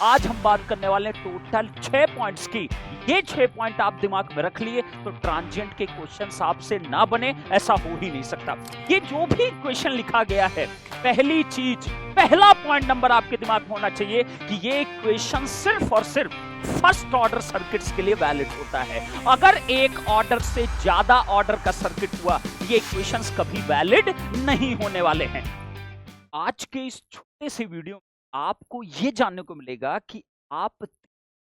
आज हम बात करने वाले हैं टोटल 6 पॉइंट्स की। ये 6 पॉइंट आप दिमाग में रख लिए तो ट्रांजिएंट के क्वेश्चंस आपसे ना बने, ऐसा हो ही नहीं सकता। ये जो भी क्वेश्चन लिखा गया है, पहली चीज, पहला पॉइंट नंबर आपके दिमाग में होना चाहिए कि ये क्वेश्चन सिर्फ और सिर्फ फर्स्ट ऑर्डर सर्किट्स के लिए वैलिड होता है। अगर एक ऑर्डर से ज्यादा ऑर्डर का सर्किट हुआ, ये इक्वेशंस कभी वैलिड नहीं होने वाले हैं। आज के इस छोटे से वीडियो में आपको ये जानने को मिलेगा कि आप 3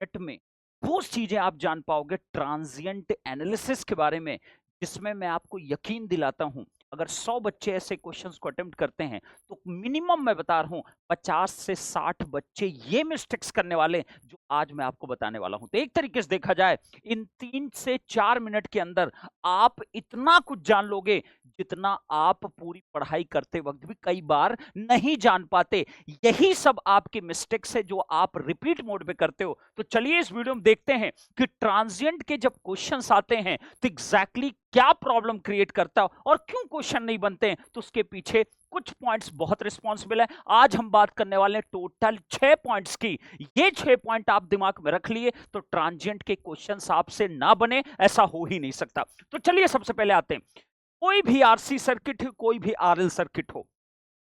मिनट में वो चीजें आप जान पाओगे ट्रांजिएंट एनालिसिस के बारे में, जिसमें मैं आपको यकीन दिलाता हूं अगर 100 बच्चे ऐसे क्वेश्चंस को अटेम्प्ट करते हैं तो मिनिमम मैं बता रहा हूं 50 से 60 बच्चे ये मिस्टेक्स करने वाले जो आज मैं आपको बताने वाला हूं। तो एक तरीके से देखा जाए, इन 3 से 4 मिनट के अंदर आप इतना कुछ जान लोगे जितना आप पूरी पढ़ाई करते वक्त भी कई बार नहीं जान पाते। यही सब आपके मिस्टेक्स है जो आप रिपीट मोड पे करते हो। तो चलिए इस वीडियो में देखते हैं कि ट्रांजिएंट के जब क्वेश्चंस आते हैं तो एग्जैक्टली क्या प्रॉब्लम क्रिएट करता है और क्यों क्वेश्चन नहीं बनते हैं। तो उसके पीछे कुछ पॉइंट्स बहुत रिस्पॉन्सिबल है। आज हम बात करने वाले हैं टोटल 6 पॉइंट्स की। ये 6 पॉइंट आप दिमाग में रख लिए तो ट्रांजिएंट के क्वेश्चंस आपसे ना बने, ऐसा हो ही नहीं सकता। तो चलिए सबसे पहले आते हैं, कोई भी आरसी सर्किट हो, कोई भी आरएल सर्किट हो,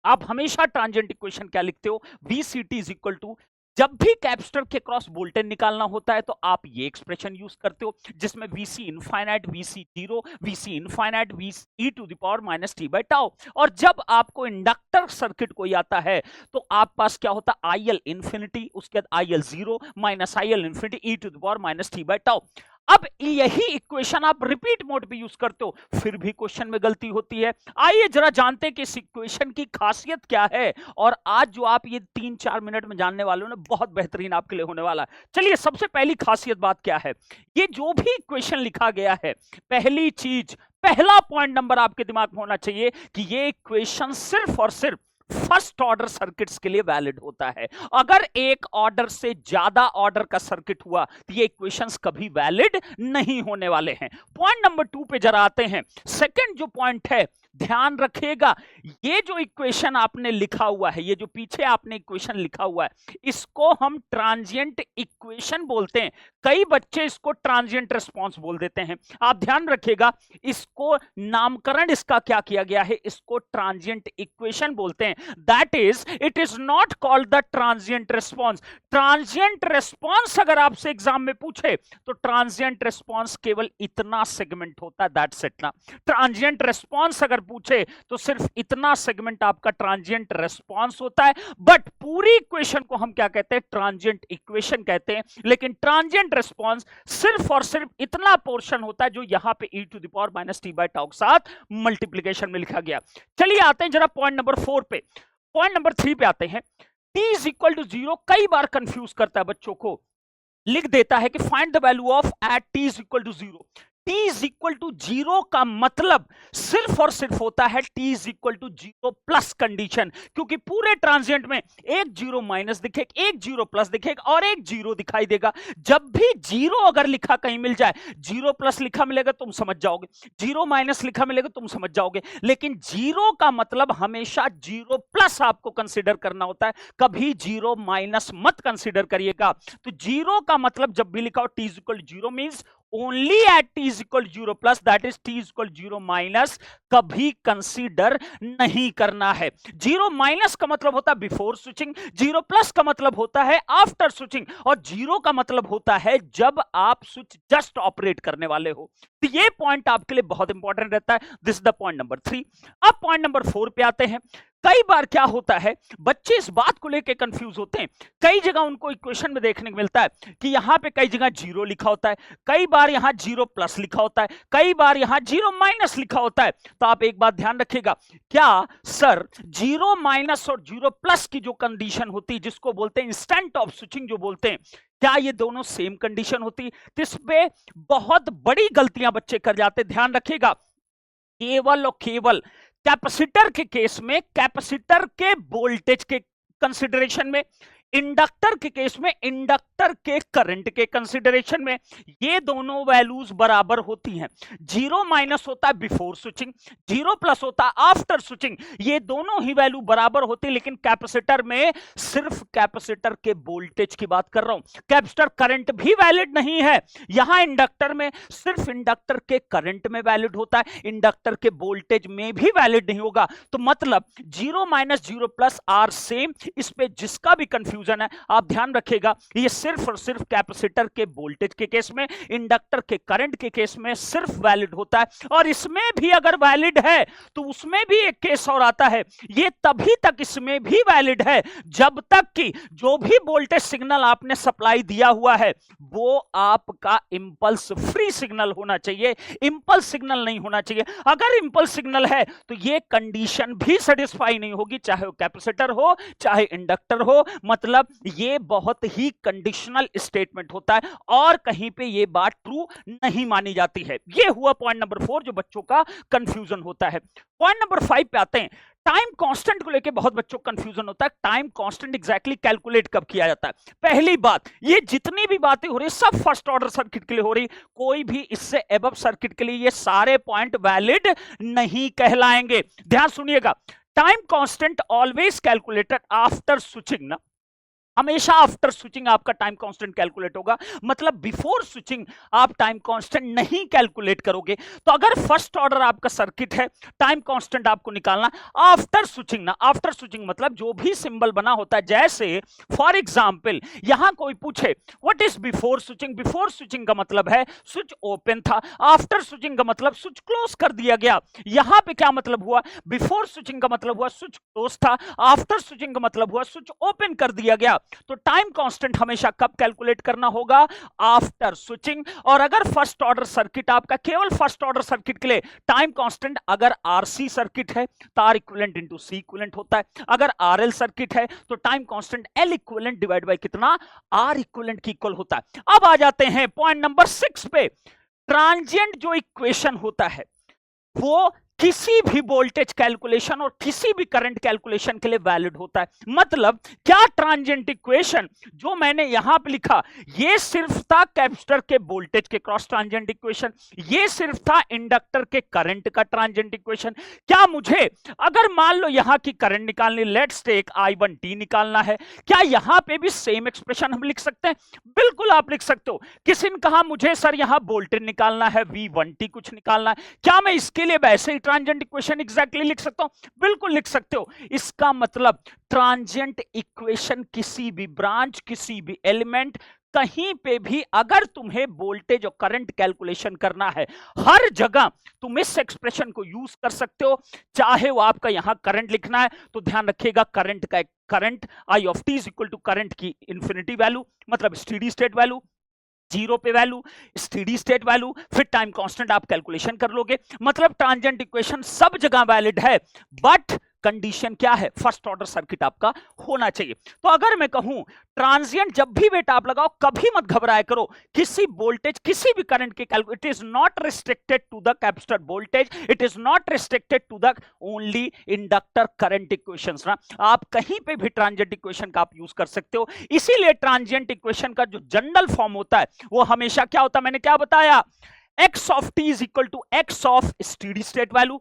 आप हमेशा ट्रांजिएंट इक्वेशन क्या लिखते हो? VCT इज इक्वल टू, जब भी कैपेसिटर के क्रॉस वोल्टेज निकालना होता है तो आप ये एक्सप्रेशन यूज करते हो जिसमें VC infinite, VC 0, VC infinite, VC to the power minus t by tau. और जब आपको इंडक्टर सर्किट कोई आता है तो आप पास क्या होता है? IL इन्फिनिटी, उसके बाद IL 0 minus IL infinity e to the power minus t by tau. अब यही इक्वेशन आप रिपीट मोड पे यूज करते हो, फिर भी क्वेश्चन में गलती होती है। आइए जरा जानते हैं कि इस इक्वेशन की खासियत क्या है, और आज जो आप ये 3-4 मिनट में जानने वाले हो ना, बहुत बेहतरीन आपके लिए होने वाला है। चलिए सबसे पहली खासियत बात क्या है, ये जो भी इक्वेशन लिखा गया है, पहली चीज, पहला पॉइंट नंबर आपके दिमाग में होना चाहिए कि ये इक्वेशन सिर्फ और सिर्फ फर्स्ट ऑर्डर सर्किट्स के लिए वैलिड होता है। अगर एक ऑर्डर से ज्यादा ऑर्डर का सर्किट हुआ तो ये इक्वेशंस कभी वैलिड नहीं होने वाले हैं। पॉइंट नंबर 2 पे जरा आते हैं। सेकंड जो पॉइंट है, ध्यान रखिएगा, ये जो इक्वेशन आपने लिखा हुआ है, ये जो पीछे आपने इक्वेशन लिखा हुआ है, इसको हम ट्रांजिएंट इक्वेशन बोलते हैं। कई बच्चे इसको ट्रांजिएंट रिस्पांस बोल देते हैं। आप ध्यान रखिएगा, इसको नामकरण इसका क्या किया गया है, इसको ट्रांजिएंट इक्वेशन बोलते हैं। That is, it is not called the transient response. Transient response अगर आपसे एग्जाम में पूछे तो ट्रांजिएंट रिस्पांस केवल इतना सेगमेंट होता है, दैट्स इट ना। ट्रांजिएंट रिस्पांस अगर पूछे तो सिर्फ इतना सेगमेंट आपका ट्रांजिएंट रिस्पांस होता है, बट पूरी इक्वेशन को हम क्या कहते हैं? ट्रांजिएंट इक्वेशन कहते हैं। लेकिन ट्रांजिएंट रिस्पांस सिर्फ और सिर्फ इतना पोर्शन होता है जो यहां पे e to the power minus t by tau के साथ मल्टीप्लिकेशन में लिखा गया। चलिए आते हैं जरा पॉइंट नंबर 4 पे। पॉइंट नंबर 3 पे आते हैं। t इज इक्वल टू 0 कई बार कंफ्यूज करता है बच्चों को, लिख देता है कि find the value of at t is equal to 0। t is equal to 0 का मतलब सिर्फ और सिर्फ होता है t is equal to 0 plus condition, क्योंकि पूरे ट्रांजिएंट में एक 0 माइनस दिखेगा, एक 0 प्लस दिखेगा और एक 0 दिखाई देगा। जब भी 0 अगर लिखा कहीं मिल जाए, 0 प्लस लिखा मिलेगा तुम समझ जाओगे, 0 माइनस लिखा मिलेगा तुम समझ जाओगे, लेकिन 0 का मतलब हमेशा 0 प्लस आपको कंसीडर करना होता है, कभी 0 माइनस मत कंसीडर करिएगा। तो 0 का मतलब जब भी लिखा हो t is equal 0 means only at t is equal 0 plus, that is t is equal 0 minus कभी कंसीडर नहीं करना है। 0 माइनस का मतलब होता है बिफोर स्विचिंग, 0 प्लस का मतलब होता है आफ्टर स्विचिंग, और 0 का मतलब होता है जब आप स्विच जस्ट ऑपरेट करने वाले हो। तो ये पॉइंट आपके लिए बहुत इंपॉर्टेंट रहता है। This is the point number 3। अब पॉइंट नंबर 4 पे आते हैं। कई बार क्या होता है, बच्चे इस बात को लेकर कंफ्यूज होते हैं। कई जगह उनको इक्वेशन में देखने को मिलता है कि यहां पे कई जगह 0 लिखा होता है, कई बार यहां 0 प्लस लिखा होता है, कई बार यहां 0 माइनस लिखा होता है। तो आप एक बात ध्यान रखिएगा, क्या सर 0 माइनस और 0 प्लस की जो कंडीशन होती है, जिसको बोलते हैं इंस्टेंट ऑफ स्विचिंग जो बोलते हैं, क्या ये दोनों सेम कंडीशन होती? तो इस पे बहुत बड़ी गलतियां बच्चे कर जाते। ध्यान रखिएगा, केवल और केवल कैपेसिटर के केस में कैपेसिटर के वोल्टेज के कंसिडरेशन में इंडक्टर के केस में इंडक्टर के करंट के कंसिडरेशन में ये दोनों वैल्यूज बराबर होती हैं। 0 माइनस होता है बिफोर स्विचिंग, 0 प्लस होता है आफ्टर स्विचिंग। ये दोनों ही वैल्यू बराबर होती है, लेकिन कैपेसिटर में सिर्फ कैपेसिटर के वोल्टेज की बात कर रहा हूं, कैपेसिटर करंट भी वैलिड नहीं है। यहां इंडक्टर में सिर्फ इंडक्टर के करंट में वैलिड होता है, इंडक्टर के वोल्टेज में भी वैलिड नहीं होगा। तो मतलब 0 माइनस 0 प्लस आर सेम। इस पे जिसका भी कंफ्यूजन है आप ध्यान रखिएगा, ये सिर्फ और सिर्फ कैपेसिटर के वोल्टेज के केस में, इंडक्टर के करंट के केस में सिर्फ वैलिड होता है। और इसमें भी अगर वैलिड है तो उसमें भी एक केस और आता है, ये तभी तक इसमें भी वैलिड है जब तक कि जो भी वोल्टेज सिग्नल आपने सप्लाई दिया हुआ है वो आपका इंपल्स फ्री सिग्नल होना चाहिए, इंपल्स सिग्नल नहीं होना चाहिए। अगर इंपल्स सिग्नल है तो ये कंडीशन भी सेटिस्फाई नहीं होगी, चाहे वो कैपेसिटर हो चाहे इंडक्टर हो। मतलब ये बहुत ही कंडीशनल स्टेटमेंट होता है और कहीं पे ये बात ट्रू नहीं मानी जाती है। ये हुआ पॉइंट नंबर 4 जो बच्चों का कंफ्यूजन होता है। पॉइंट नंबर 5 पे आते हैं। टाइम कांस्टेंट को लेके बहुत बच्चों को कंफ्यूजन होता है, टाइम कांस्टेंट एग्जैक्टली कैलकुलेट कब किया जाता है। पहली बात, ये जितनी भी बातें हो रही सब फर्स्ट ऑर्डर सर्किट के लिए हो रही, कोई भी इससे अबव सर्किट के लिए ये सारे पॉइंट वैलिड नहीं कहलाएंगे। ध्यान सुनिएगा, time constant always calculated after switching ना, हमेशा आफ्टर स्विचिंग आपका टाइम कांस्टेंट कैलकुलेट होगा। मतलब बिफोर स्विचिंग आप टाइम कांस्टेंट नहीं कैलकुलेट करोगे। तो अगर फर्स्ट ऑर्डर आपका सर्किट है, टाइम कांस्टेंट आपको निकालना आफ्टर स्विचिंग ना, आफ्टर स्विचिंग मतलब जो भी सिंबल बना होता है, जैसे फॉर एग्जांपल यहां कोई पूछे what is before switching, before switching का मतलब है स्विच ओपन था, आफ्टर स्विचिंग का मतलब स्विच क्लोज कर दिया गया। यहां पे क्या मतलब हुआ, बिफोर स्विचिंग का मतलब हुआ स्विच क्लोज था, आफ्टर स्विचिंग का मतलब हुआ स्विच ओपन कर दिया गया। तो टाइम कांस्टेंट हमेशा कब कैलकुलेट करना होगा, आफ्टर स्विचिंग। और अगर फर्स्ट ऑर्डर सर्किट आपका, केवल फर्स्ट ऑर्डर सर्किट के लिए टाइम कांस्टेंट अगर आरसी सर्किट है तो R equivalent into C equivalent होता है। अगर आरएल सर्किट है तो time constant L equivalent divide by कितना, आर इक्विवेलेंट की इक्वल होता है। अब आ जाते हैं पॉइंट नंबर 6 पे। ट्रांजिएंट जो इक्वेशन होता है वो किसी भी वोल्टेज कैलकुलेशन और किसी भी करंट कैलकुलेशन के लिए वैलिड होता है। मतलब क्या, ट्रांजिएंट इक्वेशन जो मैंने यहां पे लिखा ये सिर्फ था कैपेसिटर के वोल्टेज के क्रॉस ट्रांजिएंट इक्वेशन, ये सिर्फ था इंडक्टर के करंट का ट्रांजिएंट इक्वेशन। क्या मुझे अगर मान लो यहां की करंट निकालनी, लेट्स टेक I1t निकालना है, क्या यहां पे भी सेम एक्सप्रेशन हम लिख सकते हैं? बिल्कुल आप लिख सकते हो। किसी ने कहा मुझे सर यहां वोल्टेज निकालना है, V1t कुछ निकालना है, क्या मैं इसके लिए वैसे ही ट्रांजिएंट इक्वेशन एग्जैक्टली लिख सकता हूं? बिल्कुल लिख सकते हो। इसका मतलब ट्रांजिएंट इक्वेशन किसी भी ब्रांच, किसी भी एलिमेंट, कहीं पे भी अगर तुम्हें वोल्टेज और करंट कैलकुलेशन करना है, हर जगह तुम इस एक्सप्रेशन को यूज कर सकते हो। चाहे वो आपका यहां करंट लिखना है तो ध्यान रखिएगा करंट का current I of t is equal to current की इंफिनिटी वैल्यू, मतलब स्टेडी स्टेट वैल्यू, जीरो पे वैल्यू, स्टेडी स्टेट वैल्यू, फिर टाइम कांस्टेंट आप कैलकुलेशन कर लोगे। मतलब ट्रांजिएंट इक्वेशन सब जगह वैलिड है, बट कंडीशन क्या है, फर्स्ट ऑर्डर सर्किट आपका होना चाहिए। तो अगर मैं कहूं ट्रांजिएंट जब भी बेटा आप लगाओ कभी मत घबराया करो, किसी वोल्टेज किसी भी करंट के it is not restricted to the capacitor voltage, it is not restricted to the only inductor current equations ना, आप कहीं पे भी ट्रांजिएंट इक्वेशन का आप यूज कर सकते हो। इसीलिए ट्रांजिएंट इक्वेशन का जो जनरल फॉर्म होता है वो हमेशा क्या होता है, मैंने क्या बताया, x of t is equal to x of steady state value,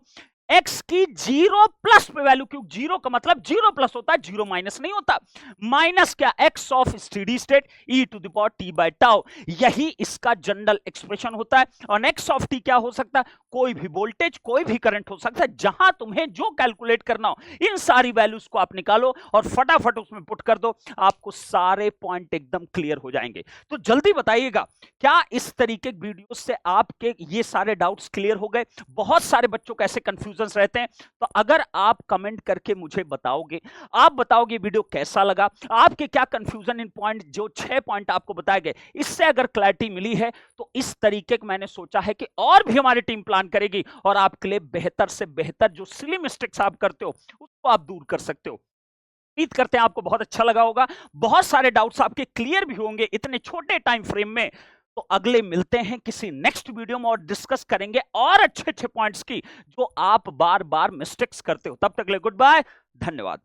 x की जीरो प्लस पे वैल्यू, क्योंकि जीरो का मतलब जीरो प्लस होता है, जीरो माइनस नहीं होता, माइनस क्या, x of steady state e to the power t by tau, यही इसका जनरल एक्सप्रेशन होता है। और x ऑफ t क्या हो सकता है, कोई भी वोल्टेज कोई भी करंट हो सकता है, जहां तुम्हें जो कैलकुलेट करना हो इन सारी वैल्यूज को आप निकालो और फटाफट उसमें पुट कर दो, आपको सारे पॉइंट एकदम क्लियर हो जाएंगे। तो जल्दी बताइएगा क्या इस तरीके की वीडियो से आपके ये सारे डाउट्स क्लियर हो गए? बहुत सारे बच्चों को ऐसे कंफ्यूजन रहते हैं, तो अगर आप कमेंट करके मुझे बताओगे, आप बताओगे वीडियो कैसा लगा, आपके क्या कंफ्यूजन इन पॉइंट, जो 6 पॉइंट आपको बताए गए, इससे अगर क्लैरिटी मिली है तो इस तरीके का मैंने सोचा है कि और भी हमारी टीम प्लान करेगी और आपके लिए बेहतर से बेहतर जो सिली मिस्टेक्स आप करते हो उसको आप दूर कर सकते हो। उम्मीद करते हैं आपको बहुत अच्छा लगा होगा, बहुत सारे डाउट्स आपके क्लियर भी होंगे इतने छोटे टाइम फ्रेम में। तो अगले मिलते हैं किसी नेक्स्ट वीडियो में और डिस्कस करेंगे और अच्छे अच्छे पॉइंट्स की जो आप बार बार मिस्टेक्स करते हो। तब तक के लिए गुड बाय, धन्यवाद।